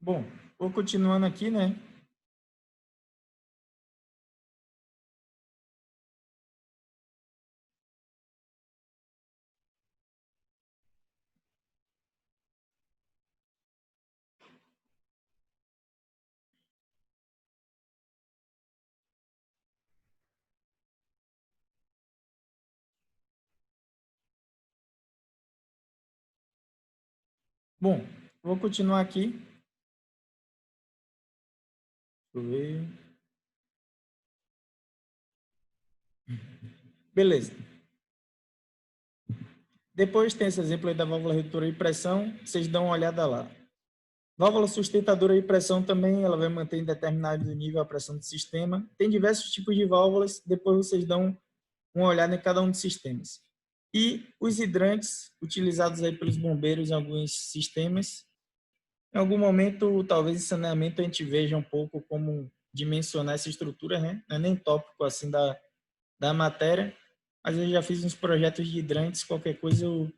Bom, vou continuando aqui, né? Bom, vou continuar aqui. Deixa eu ver. Beleza. Depois tem esse exemplo aí da válvula redutora de pressão, vocês dão uma olhada lá. Válvula sustentadora de pressão também, ela vai manter em determinado nível a pressão do sistema. Tem diversos tipos de válvulas, depois vocês dão uma olhada em cada um dos sistemas. E os hidrantes, utilizados aí pelos bombeiros em alguns sistemas. Em algum momento, talvez em saneamento, a gente veja um pouco como dimensionar essa estrutura, né? Não é nem tópico assim da matéria, mas eu já fiz uns projetos de hidrantes, qualquer coisa eu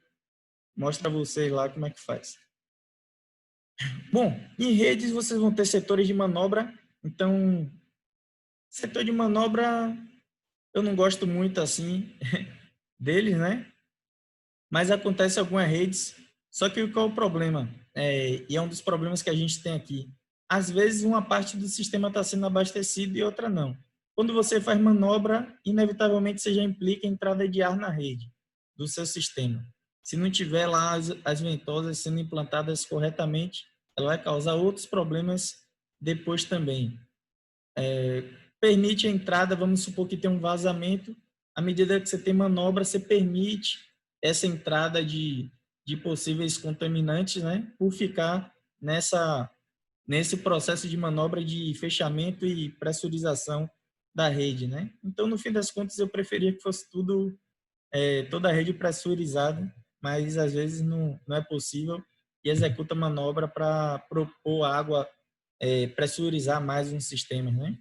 mostro a vocês lá como é que faz. Bom, em redes vocês vão ter setores de manobra, então, setor de manobra eu não gosto muito assim deles, né? Mas acontece algumas redes, só que qual é o problema? E é um dos problemas que a gente tem aqui. Às vezes uma parte do sistema está sendo abastecida e outra não. Quando você faz manobra, inevitavelmente você já implica a entrada de ar na rede do seu sistema. Se não tiver lá as ventosas sendo implantadas corretamente, ela vai causar outros problemas depois também. Permite a entrada, vamos supor que tem um vazamento, à medida que você tem manobra, você permite essa entrada de possíveis contaminantes, né, por ficar nesse processo de manobra de fechamento e pressurização da rede, né? Então, no fim das contas, eu preferia que fosse toda a rede pressurizada, mas às vezes não é possível e executa manobra para propor água, pressurizar mais um sistema, né?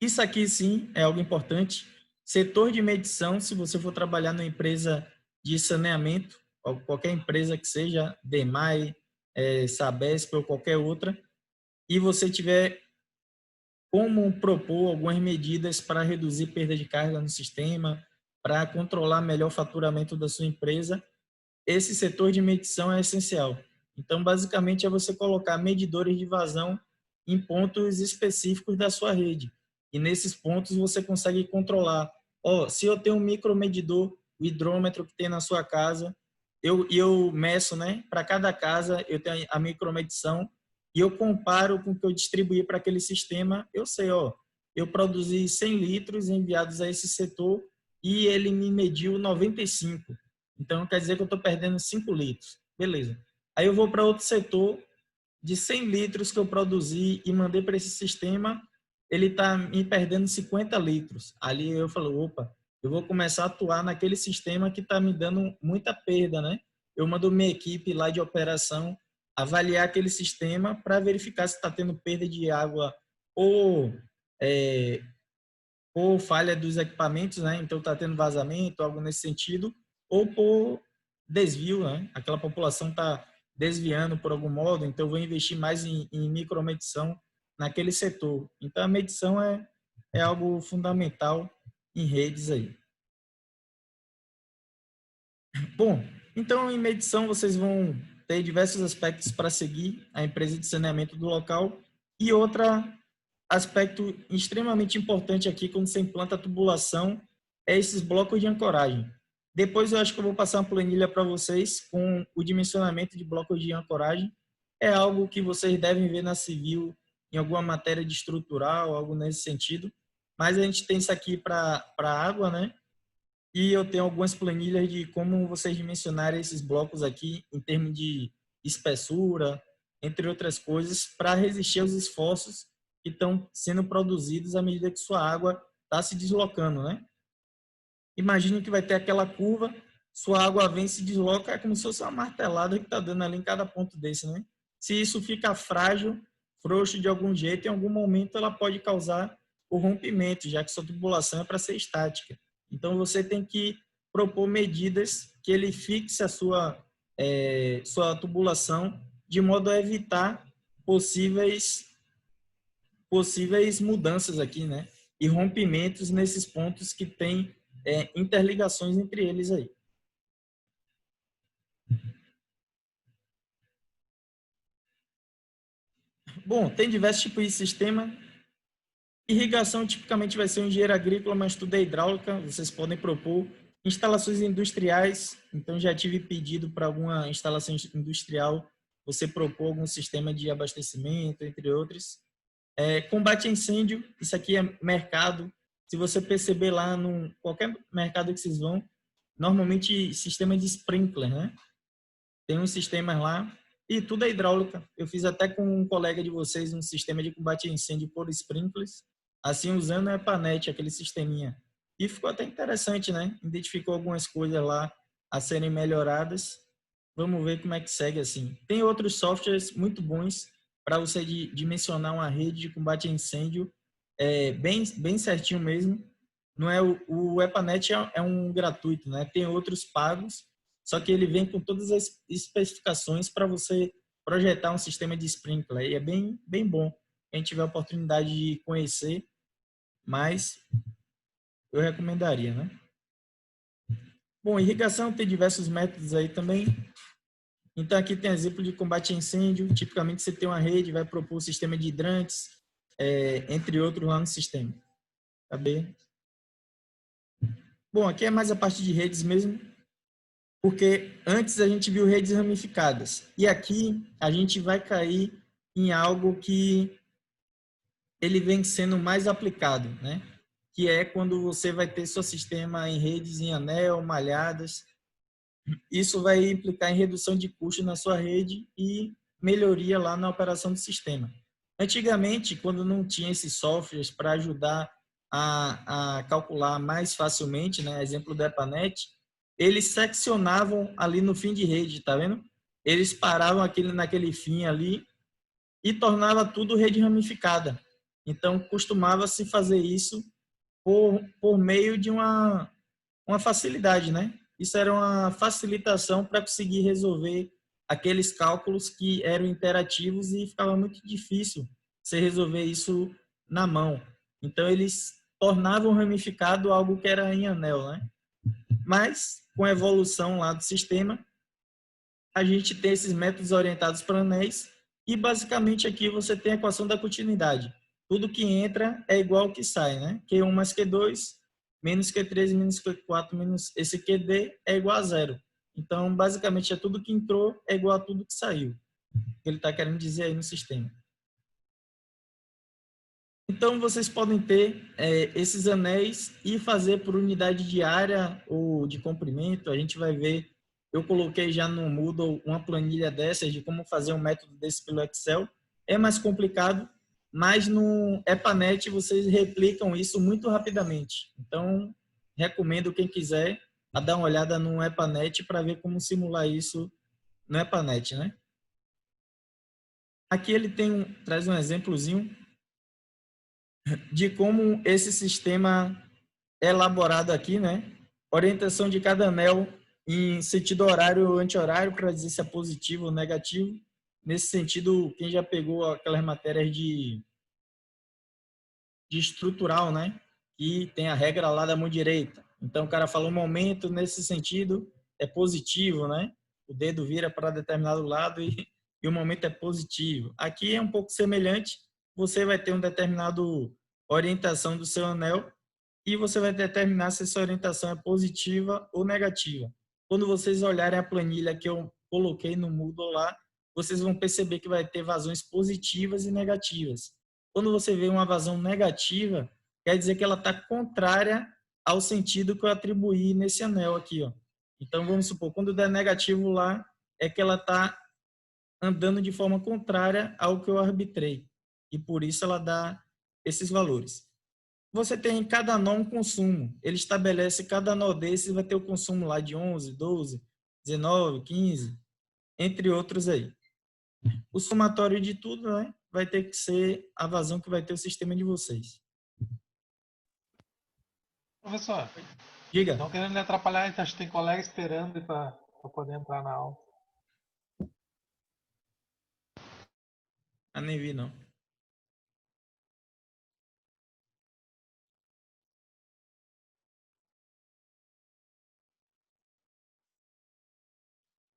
Isso aqui, sim, é algo importante. Setor de medição, se você for trabalhar numa empresa de saneamento, ou qualquer empresa que seja, DEMAI, Sabesp ou qualquer outra, e você tiver como propor algumas medidas para reduzir perda de carga no sistema, para controlar melhor o faturamento da sua empresa, esse setor de medição é essencial. Então, basicamente, é você colocar medidores de vazão em pontos específicos da sua rede. E nesses pontos você consegue controlar. Se eu tenho um micromedidor, o hidrômetro que tem na sua casa, eu meço, né? Para cada casa eu tenho a micromedição e eu comparo com o que eu distribuí para aquele sistema. Eu sei, eu produzi 100 litros enviados a esse setor e ele me mediu 95. Então, quer dizer que eu estou perdendo 5 litros. Beleza. Aí eu vou para outro setor, de 100 litros que eu produzi e mandei para esse sistema, ele está me perdendo 50 litros. Ali eu falo, opa, eu vou começar a atuar naquele sistema que está me dando muita perda, né? Eu mando minha equipe lá de operação avaliar aquele sistema para verificar se está tendo perda de água ou, é, ou falha dos equipamentos, né? Então está tendo vazamento, algo nesse sentido, ou por desvio, né? Aquela população está desviando por algum modo, então eu vou investir mais em micromedição naquele setor. Então a medição é algo fundamental em redes aí. Bom, então em medição vocês vão ter diversos aspectos para seguir a empresa de saneamento do local e outra aspecto extremamente importante aqui quando você implanta a tubulação é esses blocos de ancoragem. Depois eu acho que eu vou passar uma planilha para vocês com o dimensionamento de blocos de ancoragem. É algo que vocês devem ver na civil em alguma matéria de estrutural, algo nesse sentido. Mas a gente tem isso aqui para água, né? E eu tenho algumas planilhas de como vocês dimensionarem esses blocos aqui em termos de espessura, entre outras coisas, para resistir aos esforços que estão sendo produzidos à medida que sua água está se deslocando, né? Imagine que vai ter aquela curva, sua água vem e se desloca, é como se fosse uma martelada que está dando ali em cada ponto desse, né? Se isso fica frágil, frouxo de algum jeito, em algum momento ela pode causar o rompimento, já que sua tubulação é para ser estática. Então você tem que propor medidas que ele fixe a sua tubulação de modo a evitar possíveis mudanças aqui, né? E rompimentos nesses pontos que tem interligações entre eles aí. Bom, tem diversos tipos de sistema. Irrigação tipicamente vai ser um engenheiro agrícola, mas tudo é hidráulica. Vocês podem propor instalações industriais. Então, já tive pedido para alguma instalação industrial você propor algum sistema de abastecimento, entre outros. Combate a incêndio, isso aqui é mercado. Se você perceber lá, qualquer mercado que vocês vão, normalmente sistema de sprinkler, né? Tem uns sistemas lá e tudo é hidráulica. Eu fiz até com um colega de vocês um sistema de combate a incêndio por sprinklers, assim usando a EPANET, aquele sisteminha. E ficou até interessante, né? Identificou algumas coisas lá a serem melhoradas. Vamos ver como é que segue assim. Tem outros softwares muito bons para você dimensionar uma rede de combate a incêndio bem certinho mesmo. Não é o EPANET é um gratuito, né? Tem outros pagos, só que ele vem com todas as especificações para você projetar um sistema de sprinkler. E é bem bom. Quem tiver a oportunidade de conhecer, mas eu recomendaria, né? Bom, irrigação tem diversos métodos aí também. Então, aqui tem exemplo de combate a incêndio. Tipicamente, você tem uma rede, vai propor um sistema de hidrantes, entre outros lá no sistema. Tá bem? Bom, aqui é mais a parte de redes mesmo, porque antes a gente viu redes ramificadas. E aqui a gente vai cair em algo que ele vem sendo mais aplicado, né? Que é quando você vai ter seu sistema em redes em anel, malhadas. Isso vai implicar em redução de custo na sua rede e melhoria lá na operação do sistema. Antigamente, quando não tinha esses softwares para ajudar a calcular mais facilmente, né, exemplo do EPANET, eles seccionavam ali no fim de rede, tá vendo? Eles paravam naquele fim ali e tornava tudo rede ramificada. Então, costumava-se fazer isso por meio de uma facilidade, né? Isso era uma facilitação para conseguir resolver aqueles cálculos que eram interativos e ficava muito difícil você resolver isso na mão. Então, eles tornavam ramificado algo que era em anel, né? Mas, com a evolução lá do sistema, a gente tem esses métodos orientados para anéis e, basicamente, aqui você tem a equação da continuidade. Tudo que entra é igual ao que sai, né? Q1 mais Q2, menos Q3, menos Q4, menos esse QD é igual a zero. Então, basicamente, tudo que entrou é igual a tudo que saiu. Ele está querendo dizer aí no sistema. Então, vocês podem ter esses anéis e fazer por unidade de área ou de comprimento. A gente vai ver, eu coloquei já no Moodle uma planilha dessas de como fazer um método desse pelo Excel. É mais complicado, mas no EPANET vocês replicam isso muito rapidamente. Então, recomendo quem quiser a dar uma olhada no EPANET para ver como simular isso no EPANET, né? Aqui ele traz um exemplozinho de como esse sistema é elaborado aqui, né? Orientação de cada anel em sentido horário ou anti-horário para dizer se é positivo ou negativo. Nesse sentido, quem já pegou aquelas matérias de estrutural, né? Que tem a regra lá da mão direita. Então, o cara falou um momento, nesse sentido, é positivo, né? O dedo vira para determinado lado e o momento é positivo. Aqui é um pouco semelhante. Você vai ter um determinado orientação do seu anel e você vai determinar se essa orientação é positiva ou negativa. Quando vocês olharem a planilha que eu coloquei no Moodle lá, vocês vão perceber que vai ter vazões positivas e negativas. Quando você vê uma vazão negativa, quer dizer que ela está contrária ao sentido que eu atribuí nesse anel aqui, ó. Então, vamos supor, quando der negativo lá, é que ela está andando de forma contrária ao que eu arbitrei. E por isso ela dá esses valores. Você tem cada nó um consumo. Ele estabelece cada nó desse vai ter o consumo lá de 11, 12, 19, 15, entre outros aí. O somatório de tudo, né, vai ter que ser a vazão que vai ter o sistema de vocês. Professor, Diga. não querendo lhe atrapalhar, então acho que tem colega esperando para poder entrar na aula. Ah, nem vi, não.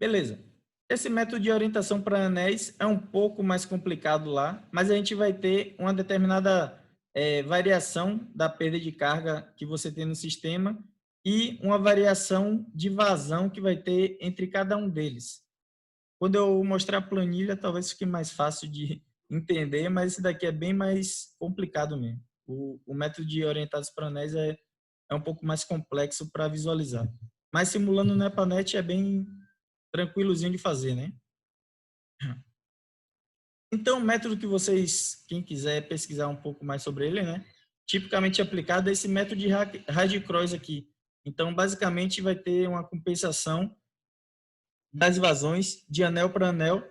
Beleza. Esse método de orientação para anéis é um pouco mais complicado lá, mas a gente vai ter uma determinada variação da perda de carga que você tem no sistema e uma variação de vazão que vai ter entre cada um deles. Quando eu mostrar a planilha, talvez fique mais fácil de entender, mas esse daqui é bem mais complicado mesmo. O método de orientados para anéis é um pouco mais complexo para visualizar. Mas simulando no NepaNet é bem tranquilozinho de fazer, né? Então, o método que vocês, quem quiser pesquisar um pouco mais sobre ele, né? Tipicamente aplicado é esse método de Radicross aqui. Então, basicamente, vai ter uma compensação das vazões de anel para anel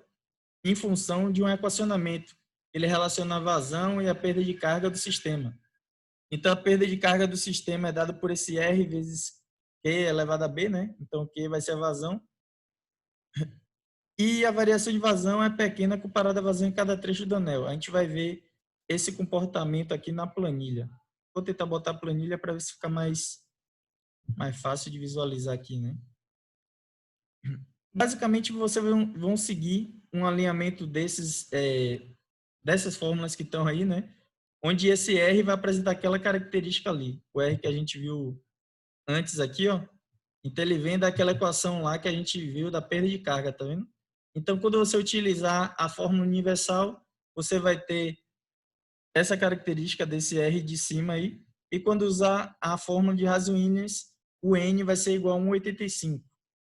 em função de um equacionamento. Ele relaciona a vazão e a perda de carga do sistema. Então, a perda de carga do sistema é dada por esse R vezes Q elevado a B, né? Então, Q vai ser a vazão. E a variação de vazão é pequena comparada à vazão em cada trecho do anel. A gente vai ver esse comportamento aqui na planilha. Vou tentar botar a planilha para ver se fica mais fácil de visualizar aqui, né? Basicamente, vocês vão seguir um alinhamento dessas fórmulas que estão aí, né? Onde esse R vai apresentar aquela característica ali. O R que a gente viu antes aqui, ó. Então, ele vem daquela equação lá que a gente viu da perda de carga, tá vendo? Então, quando você utilizar a fórmula universal, você vai ter essa característica desse R de cima aí. E quando usar a fórmula de Hasu-Williams, o N vai ser igual a 1,85.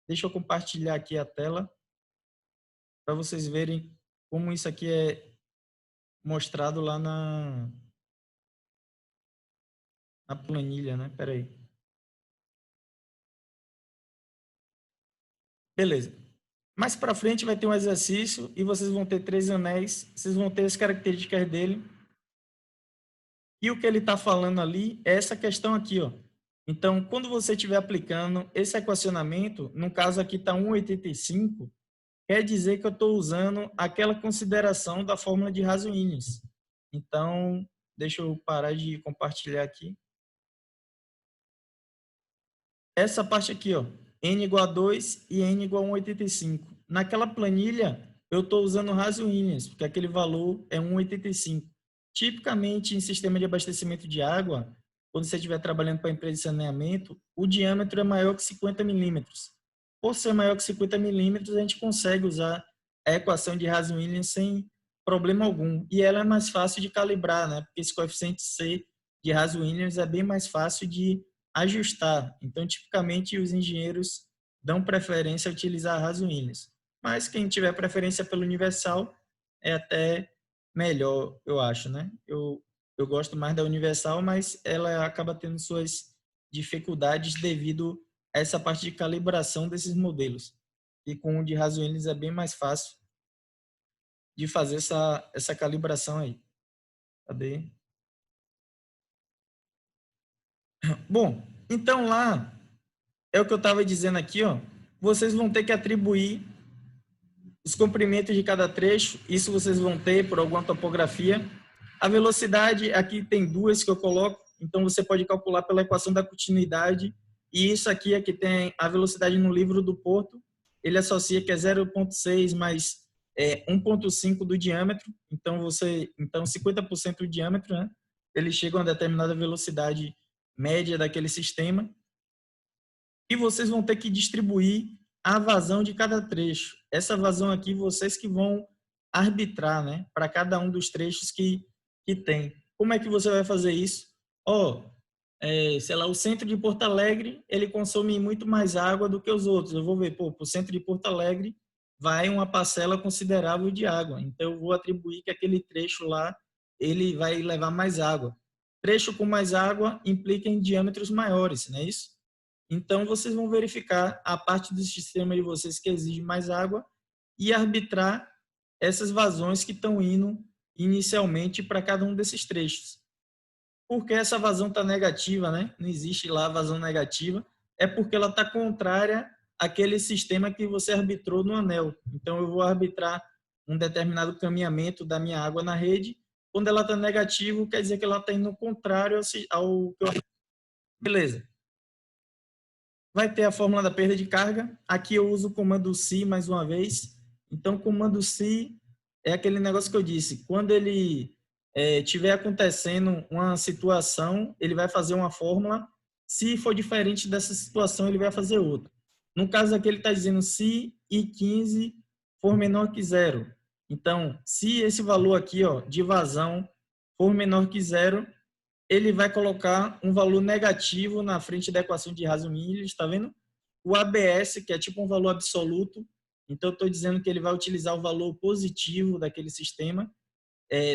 Deixa eu compartilhar aqui a tela para vocês verem como isso aqui é mostrado lá na planilha, né? Espera aí. Beleza. Mais para frente vai ter um exercício e vocês vão ter 3 anéis, vocês vão ter as características dele. E o que ele está falando ali é essa questão aqui, ó. Então, quando você estiver aplicando esse equacionamento, no caso aqui está 1,85, quer dizer que eu estou usando aquela consideração da fórmula de Hasu-Williams. Então, deixa eu parar de compartilhar aqui. Essa parte aqui, ó, n igual a 2 e n igual a 1,85. Naquela planilha, eu estou usando Hasu-Williams, porque aquele valor é 1,85. Tipicamente, em sistema de abastecimento de água, quando você estiver trabalhando para a empresa de saneamento, o diâmetro é maior que 50 milímetros. Por ser maior que 50 milímetros, a gente consegue usar a equação de Hasu-Williams sem problema algum. E ela é mais fácil de calibrar, né? Porque esse coeficiente C de Hasu-Williams é bem mais fácil de ajustar. Então, tipicamente, os engenheiros dão preferência a utilizar a Hasu-Williams. Mas quem tiver preferência pelo universal é até melhor, eu acho, né? Eu gosto mais da universal, mas ela acaba tendo suas dificuldades devido a essa parte de calibração desses modelos. E com o de Hasu-Williams é bem mais fácil de fazer essa calibração aí. Cadê? Bom, então lá é o que eu estava dizendo aqui, ó. Vocês vão ter que atribuir os comprimentos de cada trecho, isso vocês vão ter por alguma topografia. A velocidade, aqui tem duas que eu coloco, então você pode calcular pela equação da continuidade, e isso aqui é que tem a velocidade no livro do Porto, ele associa que é 0,6 mais 1,5 do diâmetro, então 50% do diâmetro, né? Ele chega a uma determinada velocidade média daquele sistema, e vocês vão ter que distribuir a vazão de cada trecho. Essa vazão aqui, vocês que vão arbitrar, né? Para cada um dos trechos que tem. Como é que você vai fazer isso? Sei lá, o centro de Porto Alegre, ele consome muito mais água do que os outros. Eu vou ver, para o centro de Porto Alegre vai uma parcela considerável de água. Então, eu vou atribuir que aquele trecho lá, ele vai levar mais água. Trecho com mais água implica em diâmetros maiores, não é isso? Então, vocês vão verificar a parte do sistema de vocês que exige mais água e arbitrar essas vazões que estão indo inicialmente para cada um desses trechos. Porque essa vazão está negativa, né? Não existe lá vazão negativa, é porque ela está contrária àquele sistema que você arbitrou no anel. Então, eu vou arbitrar um determinado caminhamento da minha água na rede. Quando ela está negativo, quer dizer que ela está indo contrário ao que eu... Beleza. Vai ter a fórmula da perda de carga. Aqui eu uso o comando SI mais uma vez. Então, o comando SI é aquele negócio que eu disse. Quando ele tiver acontecendo uma situação, ele vai fazer uma fórmula. Se for diferente dessa situação, ele vai fazer outra. No caso aqui, ele está dizendo se I15 for menor que zero. Então, se esse valor aqui, ó, de vazão for menor que zero, ele vai colocar um valor negativo na frente da equação de Haselmiller, está vendo? O ABS, que é tipo um valor absoluto, então eu estou dizendo que ele vai utilizar o valor positivo daquele sistema,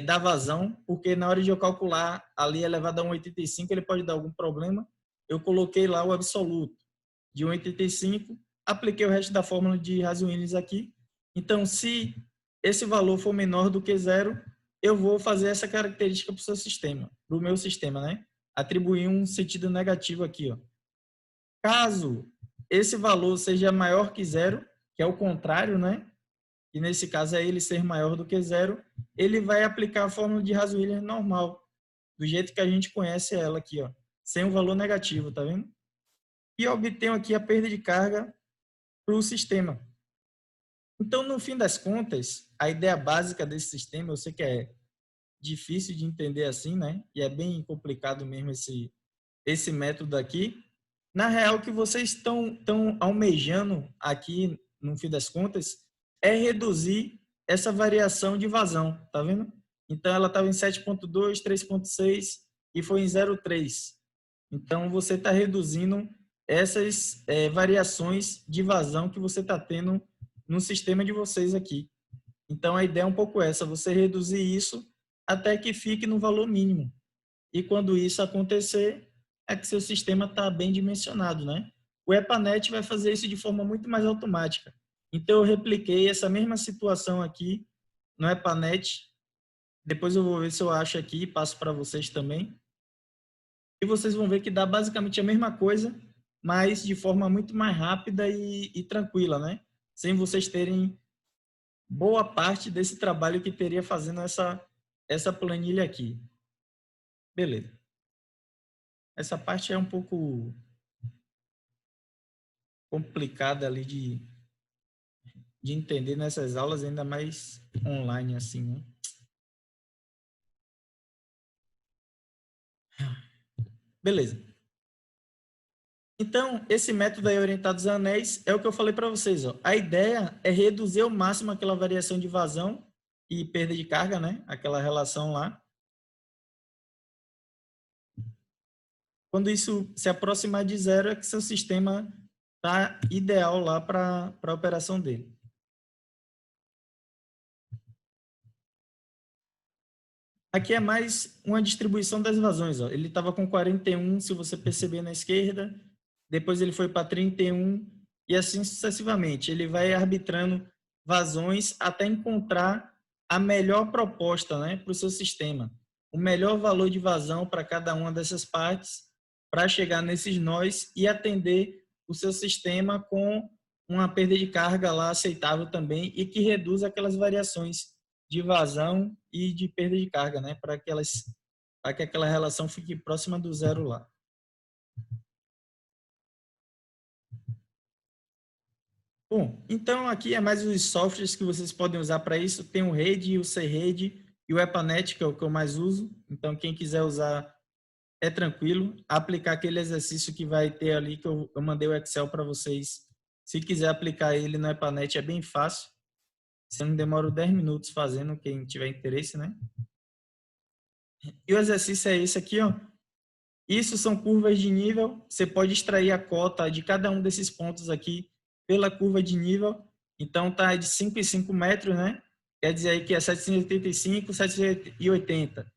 da vazão, porque na hora de eu calcular ali elevado a 1,85, ele pode dar algum problema. Eu coloquei lá o absoluto de 1,85, apliquei o resto da fórmula de Haselmiller aqui. Então, se esse valor for menor do que zero, eu vou fazer essa característica para o seu sistema, para o meu sistema, né? Atribuir um sentido negativo aqui, ó. Caso esse valor seja maior que zero, que é o contrário, né? E nesse caso é ele ser maior do que zero, ele vai aplicar a fórmula de Haselmiller normal, do jeito que a gente conhece ela aqui, ó, sem um valor negativo, tá vendo? E eu obtenho aqui a perda de carga para o sistema. Então, no fim das contas, a ideia básica desse sistema, eu sei que é difícil de entender assim, né? E é bem complicado mesmo esse método aqui. Na real, o que vocês estão almejando aqui, no fim das contas, é reduzir essa variação de vazão, tá vendo? Então, ela estava em 7.2, 3.6 e foi em 0.3. Então, você está reduzindo essas variações de vazão que você está tendo no sistema de vocês aqui. Então, a ideia é um pouco essa, você reduzir isso até que fique no valor mínimo. E quando isso acontecer, é que seu sistema está bem dimensionado, né? O EPANET vai fazer isso de forma muito mais automática. Então, eu repliquei essa mesma situação aqui no EPANET. Depois eu vou ver se eu acho aqui e passo para vocês também. E vocês vão ver que dá basicamente a mesma coisa, mas de forma muito mais rápida e tranquila, né? Sem vocês terem boa parte desse trabalho que teria fazendo essa planilha aqui. Beleza. Essa parte é um pouco complicada ali de entender nessas aulas, ainda mais online assim, né? Beleza. Então, esse método aí orientado aos anéis é o que eu falei para vocês. Ó. A ideia é reduzir ao máximo aquela variação de vazão e perda de carga, né? Aquela relação lá. Quando isso se aproximar de zero, é que seu sistema está ideal lá para a operação dele. Aqui é mais uma distribuição das vazões. Ó. Ele estava com 41, se você perceber na esquerda, depois ele foi para 31 e assim sucessivamente. Ele vai arbitrando vazões até encontrar a melhor proposta, né, para o seu sistema. O melhor valor de vazão para cada uma dessas partes para chegar nesses nós e atender o seu sistema com uma perda de carga lá aceitável também e que reduz aquelas variações de vazão e de perda de carga, né, para que aquela relação fique próxima do zero lá. Bom, então aqui é mais os softwares que vocês podem usar para isso. Tem o Rede, o C-Rede e o EPANET, que é o que eu mais uso. Então, quem quiser usar é tranquilo. Aplicar aquele exercício que vai ter ali, que eu mandei o Excel para vocês. Se quiser aplicar ele no EPANET, é bem fácil. Você não demora 10 minutos fazendo, quem tiver interesse, né? E o exercício é esse aqui, ó. Isso são curvas de nível. Você pode extrair a cota de cada um desses pontos aqui pela curva de nível. Então, tá de 5 em 5 metros, né? Quer dizer aí que é 785, 780.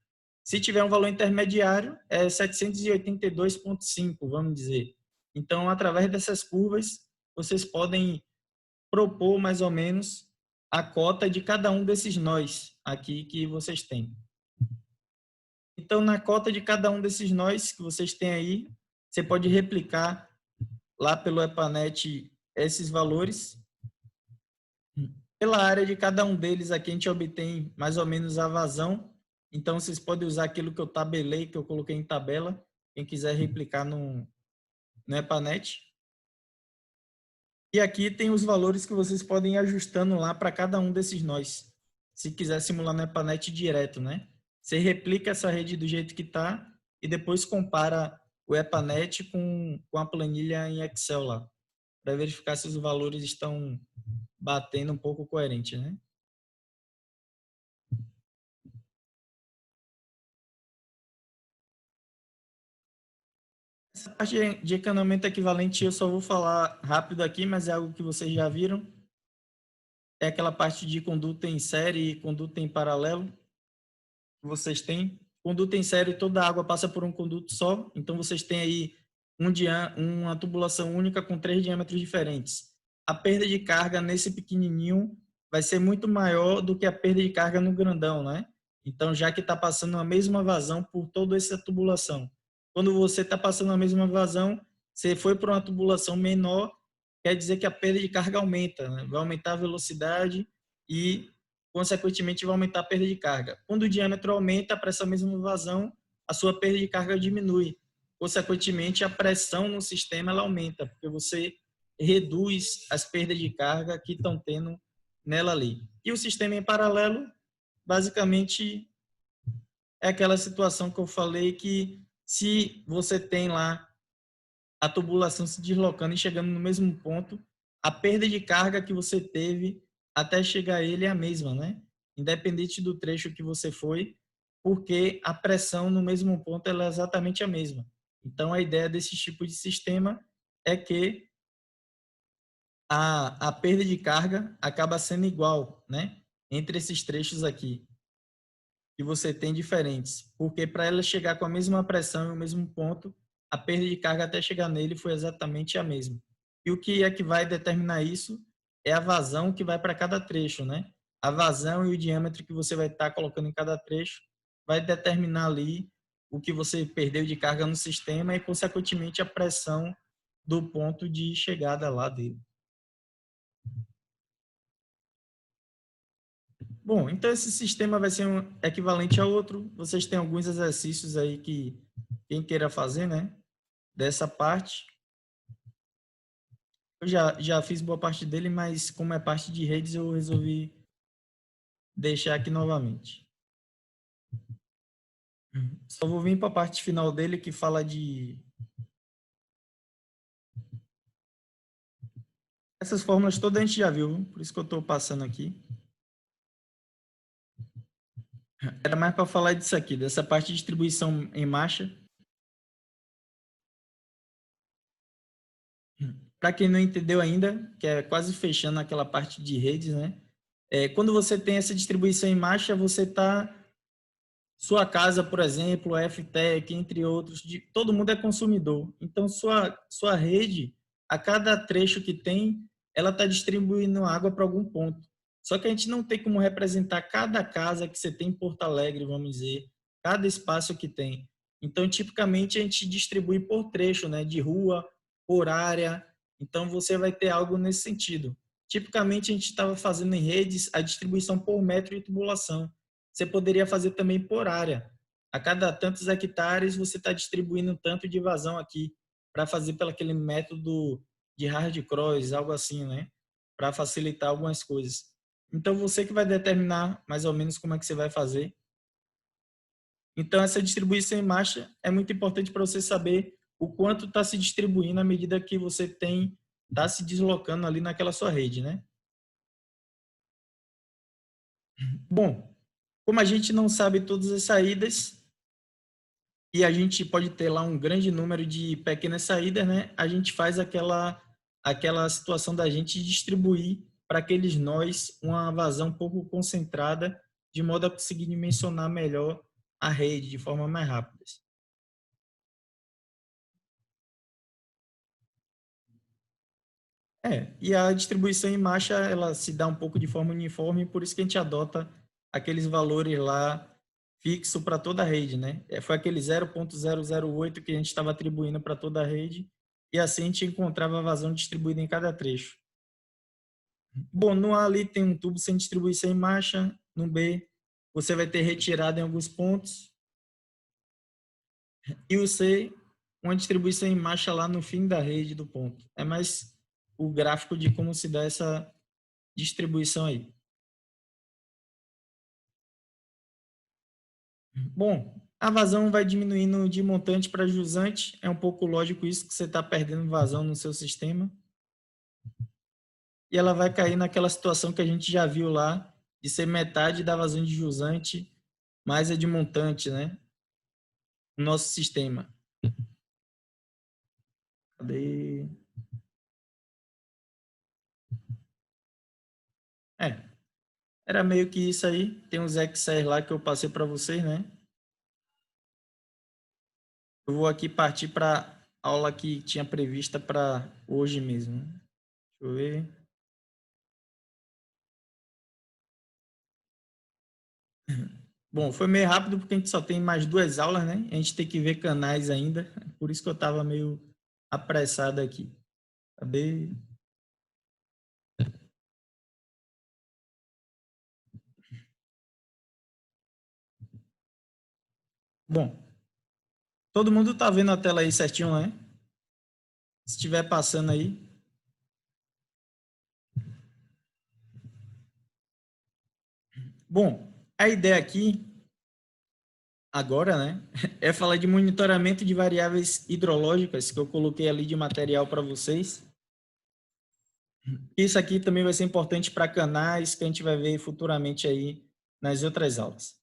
Se tiver um valor intermediário, é 782,5, vamos dizer. Então, através dessas curvas, vocês podem propor mais ou menos a cota de cada um desses nós aqui que vocês têm. Então, na cota de cada um desses nós que vocês têm aí, você pode replicar lá pelo EPANET esses valores. Pela área de cada um deles aqui, a gente obtém mais ou menos a vazão. Então, vocês podem usar aquilo que eu tabelei, que eu coloquei em tabela. Quem quiser replicar no EPANET. E aqui tem os valores que vocês podem ir ajustando lá para cada um desses nós. Se quiser simular no EPANET direto, né? Você replica essa rede do jeito que está e depois compara o EPANET com a planilha em Excel lá, para verificar se os valores estão batendo um pouco coerente, né? Essa parte de encanamento equivalente eu só vou falar rápido aqui, mas é algo que vocês já viram. É aquela parte de conduta em série e conduta em paralelo que vocês têm. Conduta em série, toda a água passa por um conduto só, então vocês têm aí uma tubulação única com 3 diâmetros diferentes. A perda de carga nesse pequenininho vai ser muito maior do que a perda de carga no grandão, né? Então, já que está passando a mesma vazão por toda essa tubulação. Quando você está passando a mesma vazão, você foi para uma tubulação menor, quer dizer que a perda de carga aumenta, né? Vai aumentar a velocidade e consequentemente vai aumentar a perda de carga. Quando o diâmetro aumenta para essa mesma vazão, a sua perda de carga diminui. Consequentemente, a pressão no sistema ela aumenta, porque você reduz as perdas de carga que estão tendo nela ali. E o sistema em paralelo, basicamente, é aquela situação que eu falei que se você tem lá a tubulação se deslocando e chegando no mesmo ponto, a perda de carga que você teve até chegar a ele é a mesma, né? Independente do trecho que você foi, porque a pressão no mesmo ponto ela é exatamente a mesma. Então, a ideia desse tipo de sistema é que a perda de carga acaba sendo igual, né? Entre esses trechos aqui, que você tem diferentes. Porque para ela chegar com a mesma pressão e o mesmo ponto, a perda de carga até chegar nele foi exatamente a mesma. E o que é que vai determinar isso é a vazão que vai para cada trecho, né? A vazão e o diâmetro que você vai estar colocando em cada trecho vai determinar ali o que você perdeu de carga no sistema e, consequentemente, a pressão do ponto de chegada lá dele. Bom, então esse sistema vai ser um equivalente a outro. Vocês têm alguns exercícios aí que quem queira fazer, né? Dessa parte. Eu já fiz boa parte dele, mas como é parte de redes, eu resolvi deixar aqui novamente. Só vou vir para a parte final dele que fala de... Essas fórmulas todas a gente já viu, por isso que eu estou passando aqui. Era mais para falar disso aqui, dessa parte de distribuição em marcha. Para quem não entendeu ainda, que é quase fechando aquela parte de redes, né? Quando você tem essa distribuição em marcha, você está... Sua casa, por exemplo, a FTEC, entre outros, todo mundo é consumidor. Então, sua rede, a cada trecho que tem, ela está distribuindo água para algum ponto. Só que a gente não tem como representar cada casa que você tem em Porto Alegre, vamos dizer, cada espaço que tem. Então, tipicamente, a gente distribui por trecho, né? De rua, por área. Então, você vai ter algo nesse sentido. Tipicamente, a gente estava fazendo em redes a distribuição por metro de tubulação. Você poderia fazer também por área. A cada tantos hectares, você está distribuindo tanto de vazão aqui, para fazer pelo aquele método de hard-cross, algo assim, né? Para facilitar algumas coisas. Então, você que vai determinar mais ou menos como é que você vai fazer. Então, essa distribuição em marcha é muito importante para você saber o quanto está se distribuindo à medida que você está se deslocando ali naquela sua rede, né? Bom, como a gente não sabe todas as saídas e a gente pode ter lá um grande número de pequenas saídas, né? A gente faz aquela situação da gente distribuir para aqueles nós uma vazão um pouco concentrada, de modo a conseguir dimensionar melhor a rede de forma mais rápida. E a distribuição em marcha, ela se dá um pouco de forma uniforme, por isso que a gente adota aqueles valores lá fixo para toda a rede, né? Foi aquele 0,008 que a gente estava atribuindo para toda a rede, e assim a gente encontrava a vazão distribuída em cada trecho. Bom, no A ali tem um tubo sem distribuição em marcha, no B você vai ter retirada em alguns pontos, e o C, uma distribuição em marcha lá no fim da rede do ponto. É mais o gráfico de como se dá essa distribuição aí. Bom, a vazão vai diminuindo de montante para jusante. É um pouco lógico isso, que você está perdendo vazão no seu sistema. E ela vai cair naquela situação que a gente já viu lá, de ser metade da vazão de jusante mais a de montante, né? No nosso sistema. Cadê? Era meio que isso aí. Tem uns Excel lá que eu passei para vocês, né? Eu vou aqui partir para a aula que tinha prevista para hoje mesmo. Deixa eu ver. Bom, foi meio rápido porque a gente só tem mais 2 aulas, né? A gente tem que ver canais ainda. Por isso que eu estava meio apressado aqui. Cadê? Bom, todo mundo tá vendo a tela aí certinho, né? Se estiver passando aí. Bom, a ideia aqui, agora, né, é falar de monitoramento de variáveis hidrológicas, que eu coloquei ali de material para vocês. Isso aqui também vai ser importante para canais que a gente vai ver futuramente aí nas outras aulas.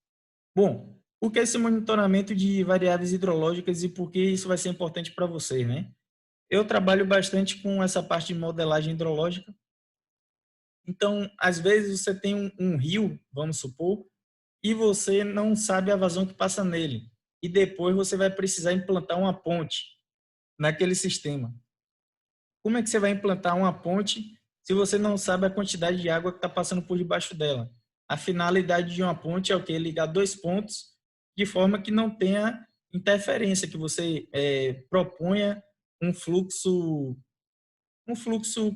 Bom, o que é esse monitoramento de variáveis hidrológicas e por que isso vai ser importante para vocês, né? Eu trabalho bastante com essa parte de modelagem hidrológica. Então, às vezes você tem um rio, vamos supor, e você não sabe a vazão que passa nele. E depois você vai precisar implantar uma ponte naquele sistema. Como é que você vai implantar uma ponte se você não sabe a quantidade de água que está passando por debaixo dela? A finalidade de uma ponte é o quê? Ligar 2 pontos de forma que não tenha interferência, que você proponha um fluxo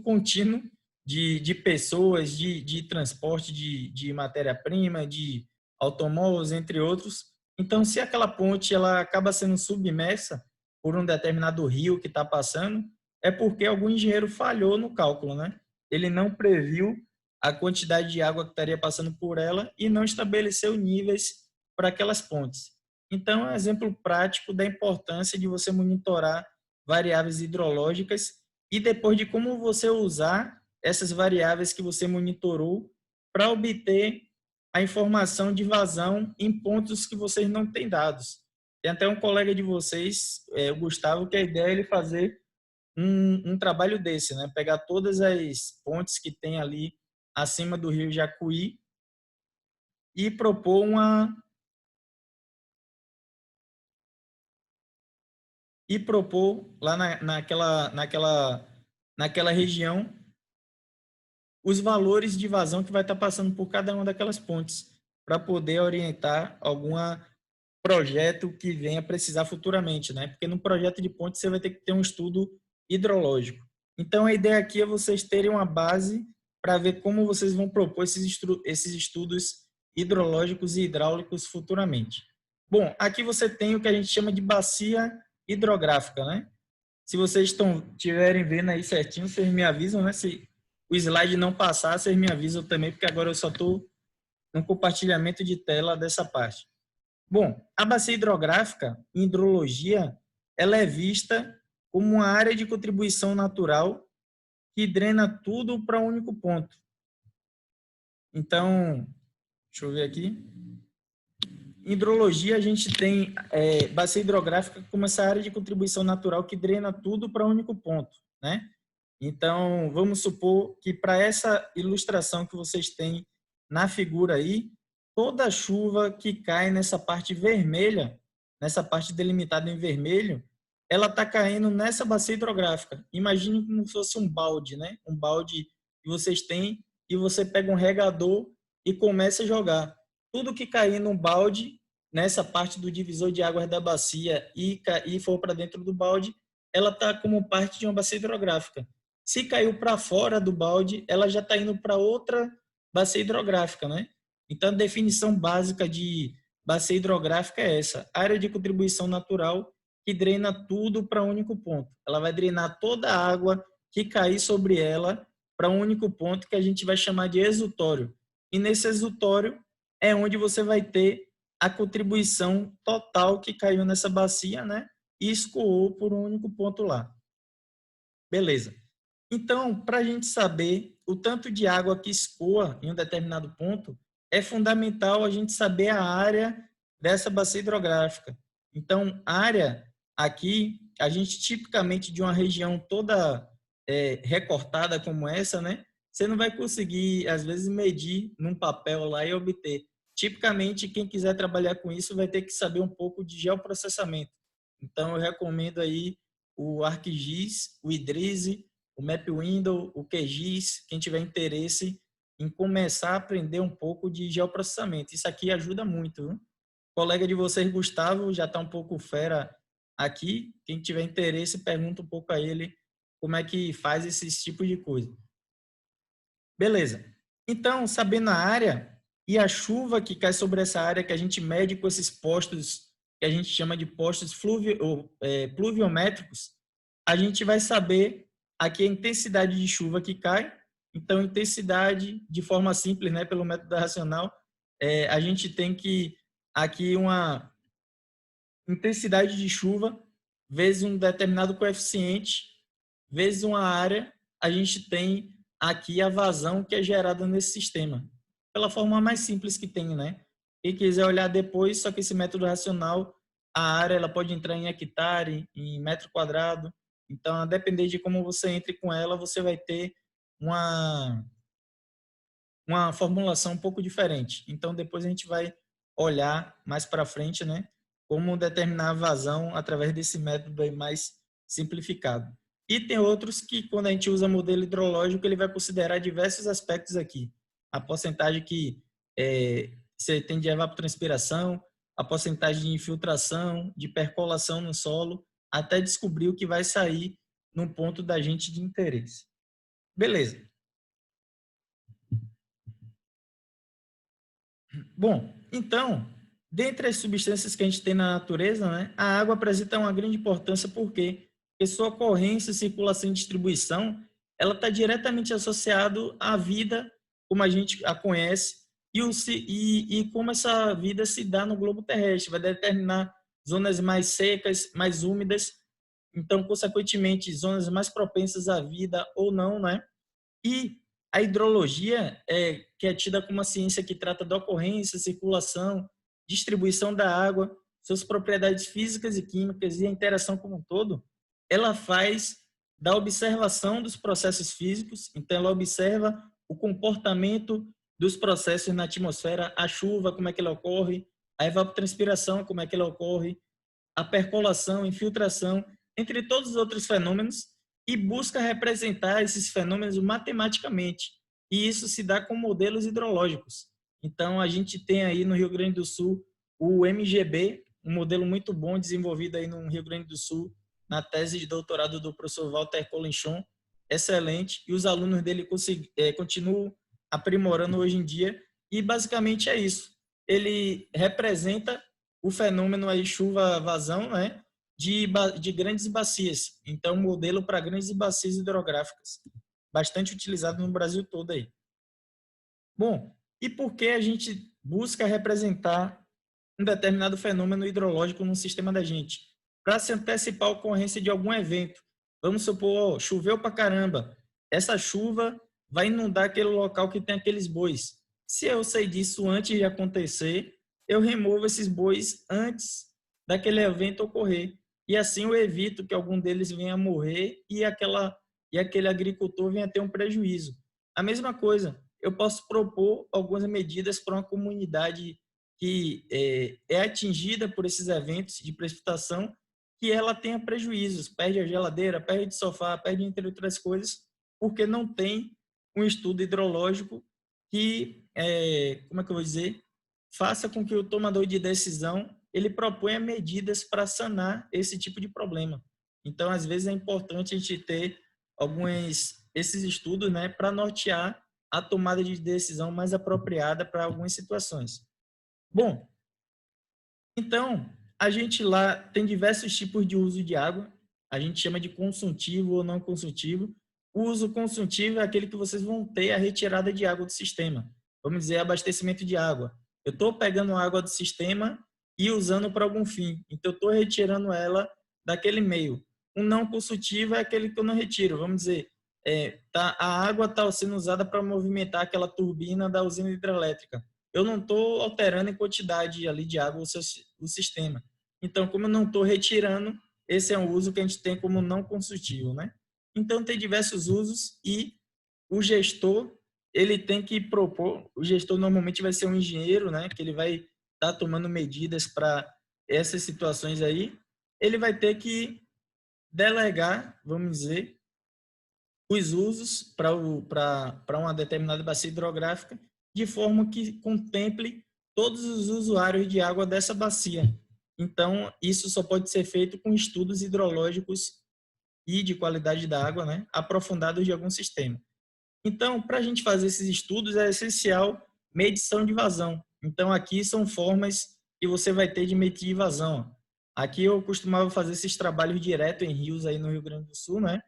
contínuo de pessoas, de transporte de matéria-prima, de automóveis, entre outros. Então, se aquela ponte ela acaba sendo submersa por um determinado rio que está passando, é porque algum engenheiro falhou no cálculo, né? Ele não previu a quantidade de água que estaria passando por ela e não estabeleceu níveis para aquelas pontes. Então, é um exemplo prático da importância de você monitorar variáveis hidrológicas e depois de como você usar essas variáveis que você monitorou para obter a informação de vazão em pontos que vocês não têm dados. Tem até um colega de vocês, o Gustavo, que a ideia é ele fazer um trabalho desse, né? Pegar todas as pontes que tem ali acima do rio Jacuí e propor lá naquela região os valores de vazão que vai estar passando por cada uma daquelas pontes, para poder orientar algum projeto que venha precisar futuramente, né? Porque no projeto de ponte você vai ter que ter um estudo hidrológico. Então, a ideia aqui é vocês terem uma base para ver como vocês vão propor esses estudos hidrológicos e hidráulicos futuramente. Bom, aqui você tem o que a gente chama de bacia hidrográfica, né? Se vocês estiverem vendo aí certinho, vocês me avisam, né? Se o slide não passar, vocês me avisam também, porque agora eu só estou no compartilhamento de tela dessa parte. Bom, a bacia hidrográfica, em hidrologia, ela é vista como uma área de contribuição natural que drena tudo para um único ponto. Então, deixa eu ver aqui. Em hidrologia, a gente tem bacia hidrográfica como essa área de contribuição natural que drena tudo para um único ponto, né? Então, vamos supor que para essa ilustração que vocês têm na figura aí, toda a chuva que cai nessa parte vermelha, nessa parte delimitada em vermelho, ela está caindo nessa bacia hidrográfica. Imagine como se fosse um balde, né? Um balde que vocês têm e você pega um regador e começa a jogar. Tudo que cair no balde, nessa parte do divisor de águas da bacia e for para dentro do balde, ela está como parte de uma bacia hidrográfica. Se caiu para fora do balde, ela já está indo para outra bacia hidrográfica, né? Então, a definição básica de bacia hidrográfica é essa: área de contribuição natural que drena tudo para um único ponto. Ela vai drenar toda a água que cair sobre ela para um único ponto que a gente vai chamar de exutório. E nesse exutório é onde você vai ter a contribuição total que caiu nessa bacia, né? E escoou por um único ponto lá. Beleza. Então, para a gente saber o tanto de água que escoa em um determinado ponto, é fundamental a gente saber a área dessa bacia hidrográfica. Então, área aqui, a gente tipicamente de uma região toda recortada como essa, né? Você não vai conseguir, às vezes, medir num papel lá e obter. Tipicamente, quem quiser trabalhar com isso vai ter que saber um pouco de geoprocessamento. Então, eu recomendo aí o ArcGIS, o Idrizi, o MapWindow, o QGIS, quem tiver interesse em começar a aprender um pouco de geoprocessamento. Isso aqui ajuda muito. Viu? O colega de vocês, Gustavo, já está um pouco fera aqui. Quem tiver interesse, pergunta um pouco a ele como é que faz esses tipos de coisa. Beleza. Então, sabendo a área e a chuva que cai sobre essa área que a gente mede com esses postos que a gente chama de postos pluviométricos, a gente vai saber aqui a intensidade de chuva que cai. Então, intensidade, de forma simples, né, pelo método racional, a gente tem que aqui uma intensidade de chuva vezes um determinado coeficiente, vezes uma área, a gente tem aqui a vazão que é gerada nesse sistema. Pela forma mais simples que tem, né? Quem quiser olhar depois, só que esse método racional, a área ela pode entrar em hectare, em metro quadrado. Então, a depender de como você entre com ela, você vai ter uma formulação um pouco diferente. Então, depois a gente vai olhar mais para frente, né? Como determinar a vazão através desse método aí mais simplificado. E tem outros que, quando a gente usa modelo hidrológico, ele vai considerar diversos aspectos aqui. A porcentagem que você tem de evapotranspiração, a porcentagem de infiltração, de percolação no solo, até descobrir o que vai sair num ponto da gente de interesse. Beleza. Bom, então, dentre as substâncias que a gente tem na natureza, né, a água apresenta uma grande importância porque sua ocorrência, circulação e distribuição, ela está diretamente associado à vida como a gente a conhece e como essa vida se dá no globo terrestre, vai determinar zonas mais secas, mais úmidas, então, consequentemente, zonas mais propensas à vida ou não, né? E a hidrologia, que é tida como uma ciência que trata da ocorrência, circulação, distribuição da água, suas propriedades físicas e químicas e a interação como um todo, ela faz da observação dos processos físicos, então ela observa o comportamento dos processos na atmosfera, a chuva, como é que ela ocorre, a evapotranspiração, como é que ela ocorre, a percolação, a infiltração, entre todos os outros fenômenos, e busca representar esses fenômenos matematicamente. E isso se dá com modelos hidrológicos. Então, a gente tem aí no Rio Grande do Sul o MGB, um modelo muito bom desenvolvido aí no Rio Grande do Sul, na tese de doutorado do professor Walter Colinchon, excelente, e os alunos dele continuam aprimorando hoje em dia, e basicamente é isso. Ele representa o fenômeno aí chuva-vazão, né, de grandes bacias. Então, modelo para grandes bacias hidrográficas, bastante utilizado no Brasil todo aí. Bom, e por que a gente busca representar um determinado fenômeno hidrológico no sistema da gente? Para se antecipar a ocorrência de algum evento. Vamos supor, choveu para caramba. Essa chuva vai inundar aquele local que tem aqueles bois. Se eu sei disso antes de acontecer, eu removo esses bois antes daquele evento ocorrer. E assim eu evito que algum deles venha a morrer e aquele agricultor venha a ter um prejuízo. A mesma coisa, eu posso propor algumas medidas para uma comunidade que é atingida por esses eventos de precipitação, que ela tenha prejuízos, perde a geladeira, perde o sofá, perde entre outras coisas, porque não tem um estudo hidrológico que, como é que eu vou dizer, faça com que o tomador de decisão ele proponha medidas para sanar esse tipo de problema. Então, às vezes é importante a gente ter algumas esses estudos, né, para nortear a tomada de decisão mais apropriada para algumas situações. Bom, então, a gente lá tem diversos tipos de uso de água. A gente chama de consultivo ou não consultivo. O uso consultivo é aquele que vocês vão ter a retirada de água do sistema. Vamos dizer, abastecimento de água. Eu estou pegando água do sistema e usando para algum fim. Então, eu estou retirando ela daquele meio. O não consultivo é aquele que eu não retiro. Vamos dizer, a água está sendo usada para movimentar aquela turbina da usina hidrelétrica. Eu não estou alterando em quantidade ali de água o sistema. Então, como eu não estou retirando, esse é um uso que a gente tem como não consultivo, né? Então, tem diversos usos e o gestor, ele tem que propor, o gestor normalmente vai ser um engenheiro, né? Que ele vai estar tomando medidas para essas situações aí. Ele vai ter que delegar, vamos dizer, os usos para uma determinada bacia hidrográfica, de forma que contemple todos os usuários de água dessa bacia. Então, isso só pode ser feito com estudos hidrológicos e de qualidade da água, né, aprofundados de algum sistema. Então, para a gente fazer esses estudos, é essencial medição de vazão. Então, aqui são formas que você vai ter de medir vazão. Aqui eu costumava fazer esses trabalhos direto em rios aí no Rio Grande do Sul, né?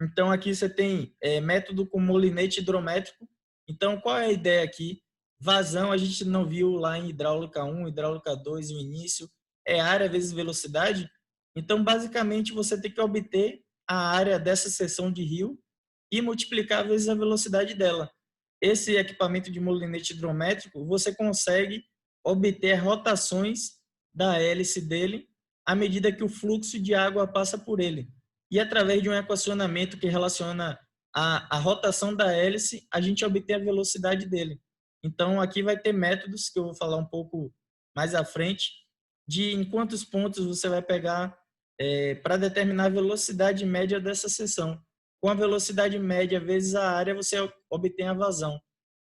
Então, aqui você tem método com molinete hidrométrico. Então, qual é a ideia aqui? Vazão, a gente não viu lá em hidráulica 1, hidráulica 2, o início. É área vezes velocidade. Então, basicamente, você tem que obter a área dessa seção de rio e multiplicar vezes a velocidade dela. Esse equipamento de molinete hidrométrico, você consegue obter rotações da hélice dele à medida que o fluxo de água passa por ele. E através de um equacionamento que relaciona a rotação da hélice, a gente obtém a velocidade dele. Então, aqui vai ter métodos, que eu vou falar um pouco mais à frente, de em quantos pontos você vai pegar para determinar a velocidade média dessa seção. Com a velocidade média vezes a área, você obtém a vazão.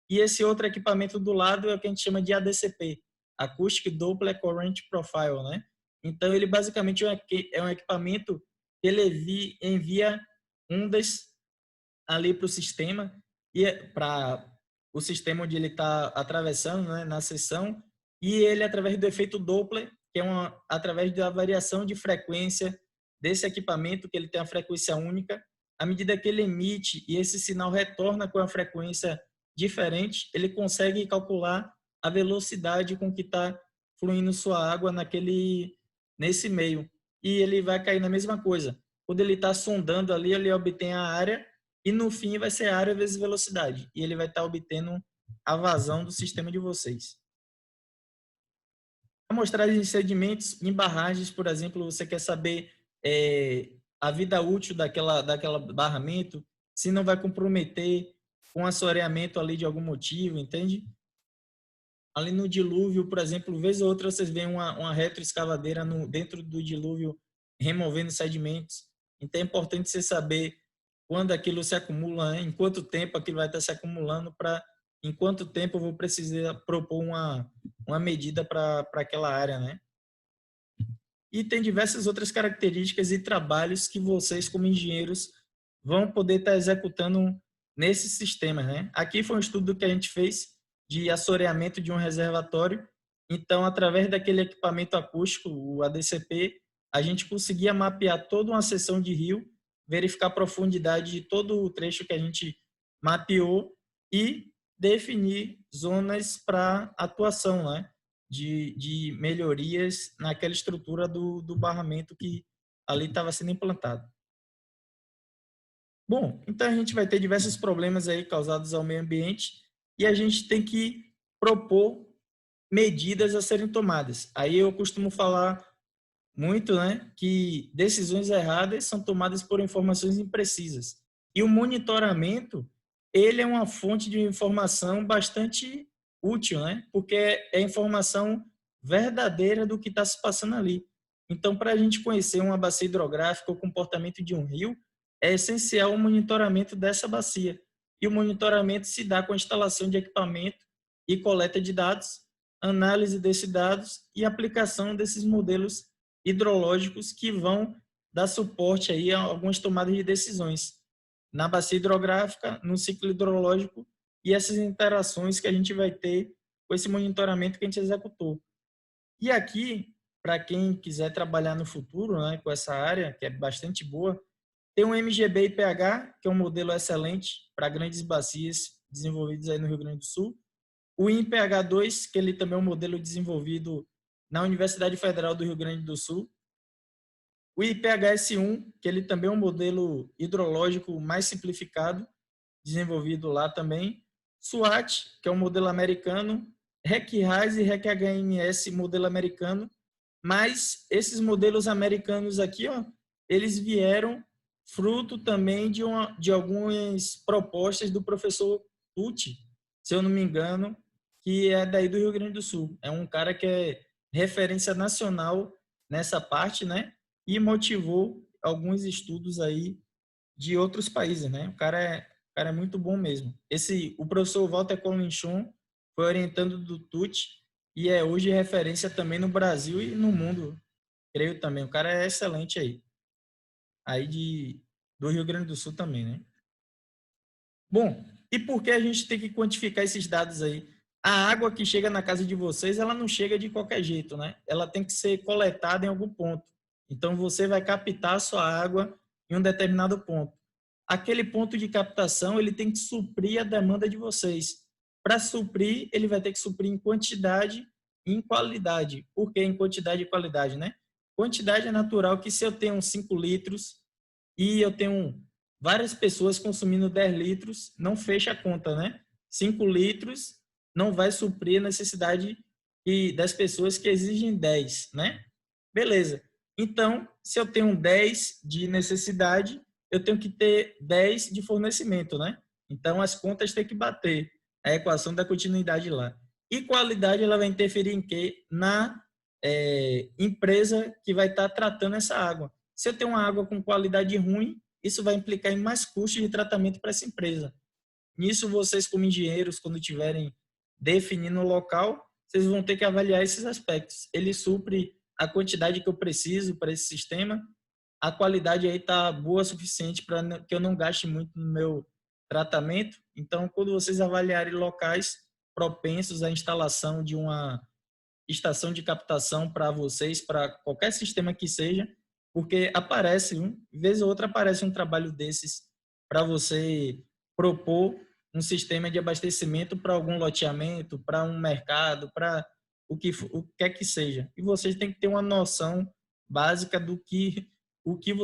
E esse outro equipamento do lado é o que a gente chama de ADCP, Acoustic Doppler Current Profile, né? Então, ele basicamente é um equipamento que ele envia ondas ali para o sistema, e para o sistema onde ele está atravessando, né, na seção, e ele, através do efeito Doppler, que é através da variação de frequência desse equipamento, que ele tem a frequência única, à medida que ele emite e esse sinal retorna com a frequência diferente, ele consegue calcular a velocidade com que está fluindo sua água nesse meio. E ele vai cair na mesma coisa. Quando ele está sondando ali, ele obtém a área e no fim vai ser área vezes velocidade. E ele vai estar obtendo a vazão do sistema de vocês. Amostragem de sedimentos em barragens, por exemplo, você quer saber a vida útil daquela barramento, se não vai comprometer com assoreamento ali de algum motivo, entende? Ali no dilúvio, por exemplo, vez ou outra vocês veem uma retroescavadeira dentro do dilúvio removendo sedimentos. Então é importante você saber quando aquilo se acumula, né? Em quanto tempo aquilo vai estar se acumulando, em quanto tempo eu vou precisar propor uma medida para aquela área, né? E tem diversas outras características e trabalhos que vocês, como engenheiros, vão poder estar executando nesses sistemas, né? Aqui foi um estudo que a gente fez de assoreamento de um reservatório. Então, através daquele equipamento acústico, o ADCP, a gente conseguia mapear toda uma seção de rio, verificar a profundidade de todo o trecho que a gente mapeou e definir zonas para atuação, né? De melhorias naquela estrutura do barramento que ali estava sendo implantado. Bom, então a gente vai ter diversos problemas aí causados ao meio ambiente e a gente tem que propor medidas a serem tomadas. Aí eu costumo falar muito, né, que decisões erradas são tomadas por informações imprecisas. E o monitoramento, ele é uma fonte de informação bastante útil, né, porque é informação verdadeira do que está se passando ali. Então, para a gente conhecer uma bacia hidrográfica, o comportamento de um rio, é essencial o monitoramento dessa bacia. E o monitoramento se dá com a instalação de equipamento e coleta de dados, análise desses dados e aplicação desses modelos hidrológicos que vão dar suporte aí a algumas tomadas de decisões. na bacia hidrográfica, no ciclo hidrológico e essas interações que a gente vai ter com esse monitoramento que a gente executou. E aqui, para quem quiser trabalhar no futuro, né, com essa área, que é bastante boa, tem o MGB IPH, que é um modelo excelente para grandes bacias desenvolvidos aí no Rio Grande do Sul. O INPH2, que ele também é um modelo desenvolvido na Universidade Federal do Rio Grande do Sul. O IPHS1, que ele também é um modelo hidrológico mais simplificado, desenvolvido lá também. SWAT, que é um modelo americano. REC-RAS e REC-HMS, modelo americano. Mas esses modelos americanos aqui, ó, eles vieram fruto também de algumas propostas do professor Tucci, se eu não me engano, que é daí do Rio Grande do Sul. É um cara que é referência nacional nessa parte, né? E motivou alguns estudos aí de outros países, né? O cara é muito bom mesmo. O professor Walter Colinchon foi orientando do Tucci e é hoje referência também no Brasil e no mundo, creio também. O cara é excelente aí. Do Rio Grande do Sul também, né? Bom, e por que a gente tem que quantificar esses dados aí? A água que chega na casa de vocês, ela não chega de qualquer jeito, né? Ela tem que ser coletada em algum ponto. Então, você vai captar a sua água em um determinado ponto. Aquele ponto de captação, ele tem que suprir a demanda de vocês. Para suprir, ele vai ter que suprir em quantidade e em qualidade. Por que em quantidade e qualidade, né? Quantidade é natural que se eu tenho 5 litros e eu tenho várias pessoas consumindo 10 litros, não fecha a conta, né? 5 litros não vai suprir a necessidade das pessoas que exigem 10, né? Beleza. Então, se eu tenho 10 de necessidade, eu tenho que ter 10 de fornecimento, né? Então, as contas têm que bater. A equação da continuidade lá. E qualidade, ela vai interferir em quê? Na empresa que vai estar tratando essa água. Se eu tenho uma água com qualidade ruim, isso vai implicar em mais custos de tratamento para essa empresa. Nisso, vocês como engenheiros, quando estiverem definindo o local, vocês vão ter que avaliar esses aspectos. Ele supre a quantidade que eu preciso para esse sistema, a qualidade aí está boa o suficiente para que eu não gaste muito no meu tratamento. Então, quando vocês avaliarem locais propensos à instalação de uma estação de captação para vocês, para qualquer sistema que seja, porque aparece, vez ou outra aparece um trabalho desses para você propor um sistema de abastecimento para algum loteamento, para um mercado, para o que quer que seja. E vocês têm que ter uma noção básica do que o que